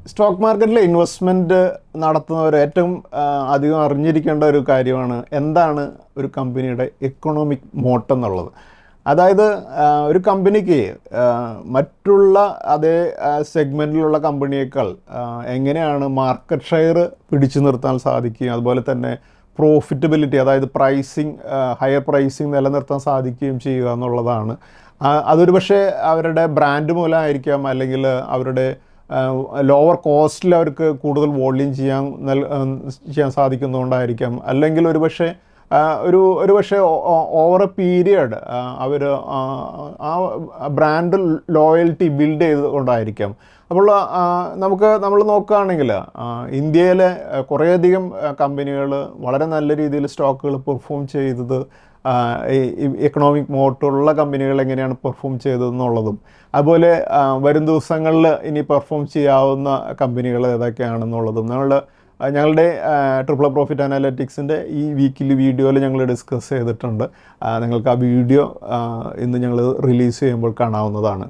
Stock മാർക്കറ്റിലെ investment നടത്തുന്നവർ ഏറ്റവും അധികം അറിഞ്ഞിരിക്കേണ്ട ഒരു കാര്യമാണ് എന്താണ് ഒരു കമ്പനിയുടെ എക്കണോമിക് മോട്ട് എന്നുള്ളത്. അതായത് ഒരു കമ്പനിക്ക് മറ്റുള്ള അതേ സെഗ്മെൻറ്റിലുള്ള കമ്പനിയേക്കാൾ എങ്ങനെയാണ് മാർക്കറ്റ് ഷെയർ പിടിച്ചു നിർത്താൻ സാധിക്കുകയും അതുപോലെ തന്നെ പ്രോഫിറ്റബിലിറ്റി, അതായത് പ്രൈസിങ്, ഹയർ പ്രൈസിങ് നിലനിർത്താൻ സാധിക്കുകയും ചെയ്യുക എന്നുള്ളതാണ്. അതൊരു പക്ഷേ അവരുടെ ബ്രാൻഡ് മൂലമായിരിക്കാം, അല്ലെങ്കിൽ അവരുടെ ലോവർ കോസ്റ്റിൽ അവർക്ക് കൂടുതൽ വോള്യൂം ചെയ്യാൻ സാധിക്കുന്നതുകൊണ്ടായിരിക്കാം, അല്ലെങ്കിൽ ഒരു പക്ഷേ ഓവർ എ പീരിയഡ് അവർ ആ ബ്രാൻഡ് ലോയൽറ്റി ബിൽഡ് ചെയ്തുകൊണ്ടായിരിക്കാം. അപ്പോൾ നമ്മൾ നോക്കുകയാണെങ്കിൽ ഇന്ത്യയിലെ കുറേയധികം കമ്പനികൾ വളരെ നല്ല രീതിയിൽ സ്റ്റോക്കുകൾ പെർഫോം ചെയ്തത് എക്കണോമിക് മോട്ടുള്ള കമ്പനികൾ എങ്ങനെയാണ് പെർഫോം ചെയ്തതെന്നുള്ളതും, അതുപോലെ വരും ദിവസങ്ങളിൽ ഇനി പെർഫോം ചെയ്യാവുന്ന കമ്പനികൾ ഏതൊക്കെയാണെന്നുള്ളതും ഞങ്ങളുടെ ട്രിപ്പിൾ പ്രോഫിറ്റ് അനാലിറ്റിക്സിൻ്റെ ഈ വീക്കിലി വീഡിയോയിൽ ഞങ്ങൾ ഡിസ്കസ് ചെയ്തിട്ടുണ്ട്. നിങ്ങൾക്ക് ആ വീഡിയോ ഇന്ന് ഞങ്ങൾ റിലീസ് ചെയ്യുമ്പോൾ കാണാവുന്നതാണ്.